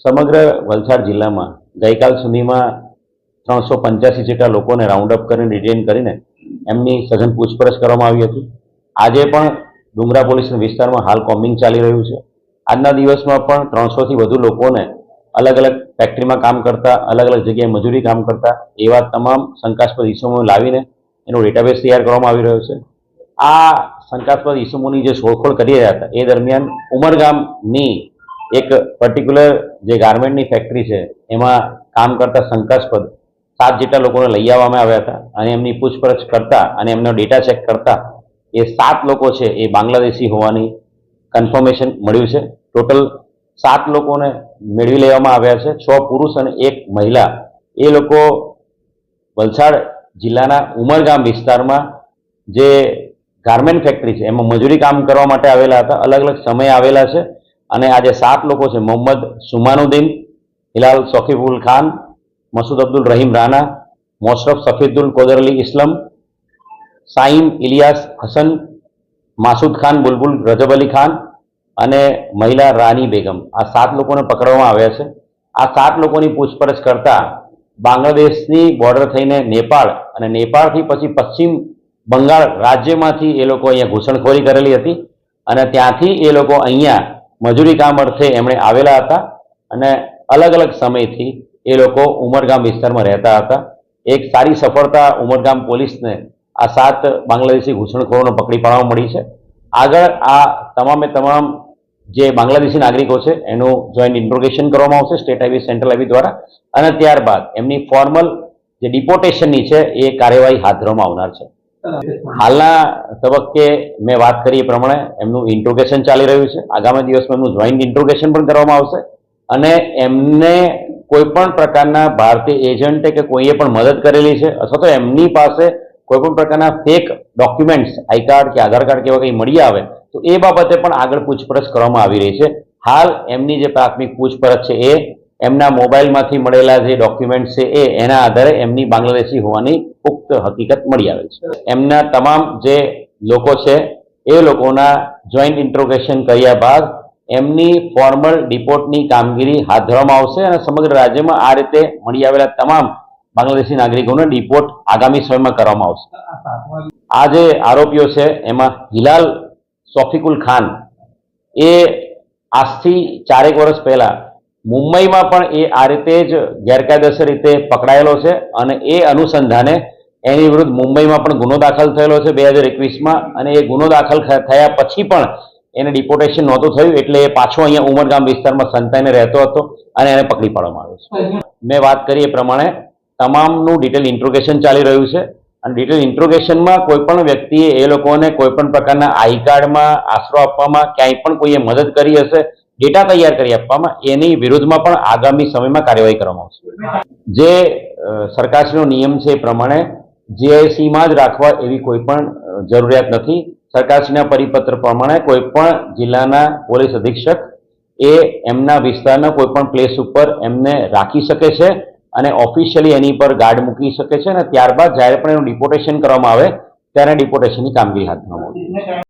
સમગ્ર વલસાડ જિલ્લામાં ગઈકાલ સુધીમાં 385 જેટલા લોકોને રાઉન્ડ અપ કરીને ડિટેન કરીને એમની સઘન પૂછપરછ કરવામાં આવી હતી। આજે પણ ડુંગરા પોલીસ વિસ્તારમાં હાલ કોમ્બિંગ ચાલી રહ્યું છે। આજના દિવસમાં પણ 300થી વધુ લોકોને અલગ અલગ ફેક્ટરીમાં કામ કરતા, અલગ અલગ જગ્યાએ મજૂરી કામ કરતા એવા તમામ શંકાસ્પદ ઇસમો લાવીને એનો ડેટાબેઝ તૈયાર કરવામાં આવી રહ્યો છે। આ શંકાસ્પદ ઇસમોની જે શોધખોળ કરી રહ્યા હતા એ દરમિયાન ઉમરગામની એક પર્ટિક્યુલર જે ગાર્મેન્ટની ફેક્ટરી છે એમાં કામ કરતા શંકાસ્પદ 7 જેટલા લોકોને લઈ આવવામાં આવ્યા હતા અને એમની પૂછપરછ કરતા અને એમનો ડેટા ચેક કરતા એ 7 લોકો છે એ બાંગ્લાદેશી હોવાની કન્ફર્મેશન મળ્યું છે। ટોટલ 7 લોકોને મેળવી લેવામાં આવ્યા છે, 6 પુરુષ અને 1 મહિલા। એ લોકો વલસાડ જિલ્લાના ઉમરગામ વિસ્તારમાં જે ગાર્મેન્ટ ફેક્ટરી છે એમાં મજૂરી કામ કરવા માટે આવેલા હતા, અલગ અલગ સમયે આવેલા છે। અને આ જે 7 લોકો છે, મોહમ્મદ સુમાનુદ્દીન, હિલાલ સફીફુલ ખાન, મસૂદ અબ્દુલ રહીમ રાના, મોશરફ સફીદુલ કોદર અલી ઇસ્લામ, સાઈમ ઇલિયાસ હસન, માસુદ ખાન બુલબુલ રજબ અલી ખાન અને મહિલા રાની બેગમ, આ 7 લોકોને પકડવામાં આવ્યા છે। આ 7 લોકોની પૂછપરછ કરતા બાંગ્લાદેશની બોર્ડર થઈને નેપાળ અને નેપાળથી પછી પશ્ચિમ બંગાળ રાજ્યમાંથી એ લોકો અહીંયા ઘૂસણખોરી કરેલી હતી અને ત્યાંથી એ લોકો અહીંયા મજૂરી કામ અર્થે એમણે આવેલા હતા અને અલગ અલગ સમયથી એ લોકો ઉમરગામ વિસ્તારમાં રહેતા હતા। એક સારી સફળતા ઉમરગામ પોલીસને આ 7 બાંગ્લાદેશી ઘૂસણખોરોને પકડી પાડવા મળી છે। આગળ આ તમામે તમામ જે બાંગ્લાદેશી નાગરિકો છે એનું જોઈન્ટ ઇન્ટ્રોગેશન કરવામાં આવશે સ્ટેટ હાઈવે સેન્ટ્રલ હાઈવે દ્વારા અને ત્યારબાદ એમની ફોર્મલ જે ડિપોર્ટેશનની છે એ કાર્યવાહી હાથ ધરવામાં આવનાર છે। હાલના તબક્કે મેં વાત કરી એ પ્રમાણે એમનું ઇન્ટ્રોગેશન ચાલી રહ્યું છે। આગામી દિવસમાં એમનું જોઈન્ટ ઇન્ટ્રોગેશન પણ કરવામાં આવશે અને એમને કોઈ પણ પ્રકારના ભારતીય એજન્ટે કે કોઈએ પણ મદદ કરેલી છે અથવા તો એમની પાસે કોઈ પણ પ્રકારના ફેક ડોક્યુમેન્ટ્સ આઈ કાર્ડ કે આધાર કાર્ડ કે એવા કંઈ મળી આવે તો એ બાબતે પણ આગળ પૂછપરછ કરવામાં આવી રહી છે। હાલ એમની જે પ્રાથમિક પૂછપરછ છે એ એમના મોબાઈલમાંથી મળેલા જે ડોક્યુમેન્ટ છે એના આધારે એમની બાંગ્લાદેશી હોવાની પુખ્ત હકીકત મળી આવે છે। એમના તમામ જે લોકો છે એ લોકોના જોઈન્ટ ઇન્ટ્રોગેશન કર્યા બાદ એમની ફોર્મલ ડિપોર્ટની કામગીરી હાથ ધરવામાં આવશે અને સમગ્ર રાજ્યમાં આ રીતે મળી આવેલા તમામ બાંગ્લાદેશી નાગરિકોને ડિપોર્ટ આગામી સમયમાં કરવામાં આવશે। આ જે આરોપીઓ છે એમાં હિલાલ સોફીકુલ ખાન એ આજથી 4 વર્ષ પહેલા મુંબઈમાં પણ એ આ રીતે જ ગેરકાયદેસર રીતે પકડાયેલો છે અને એ અનુસંધાને એની વિરુદ્ધ મુંબઈમાં પણ ગુનો દાખલ થયેલો છે 2021માં અને એ ગુનો દાખલ થયા પછી પણ એને ડિપોર્ટેશન નહોતું થયું એટલે એ પાછો અહીંયા ઉમરગામ વિસ્તારમાં સંતાઈને રહેતો હતો અને એને પકડી પાડવામાં આવ્યો છે। મેં વાત કરી એ પ્રમાણે તમામનું ડિટેલ ઇન્ટ્રોગેશન ચાલી રહ્યું છે અને ડિટેલ ઇન્ટ્રોગેશનમાં કોઈ પણ વ્યક્તિએ એ લોકોને કોઈ પણ પ્રકારના આઈ કાર્ડમાં આશરો આપવામાં ક્યાંય પણ કોઈએ મદદ કરી હશે, ડેટા તૈયાર કરી આપવામાં એની વિરુદ્ધમાં પણ આગામી સમયમાં કાર્યવાહી કરવામાં આવશે। જે સરકારશ્રીનો નિયમ છે એ પ્રમાણે જીઆઈસીમાં જ રાખવા એવી કોઈ પણ જરૂરિયાત નથી। સરકારશ્રીના પરિપત્ર પ્રમાણે કોઈ પણ જિલ્લાના પોલીસ અધિક્ષક એ એમના વિસ્તારના કોઈ પણ પ્લેસ ઉપર એમને રાખી શકે છે અને ઓફિશિયલી એની પર ગાર્ડ મૂકી શકે છે અને ત્યારબાદ જ્યારે પણ એનું ડિપોર્ટેશન કરવામાં આવે ત્યારે ડિપોર્ટેશનની કામગીરી હાથ ધરવામાં આવશે।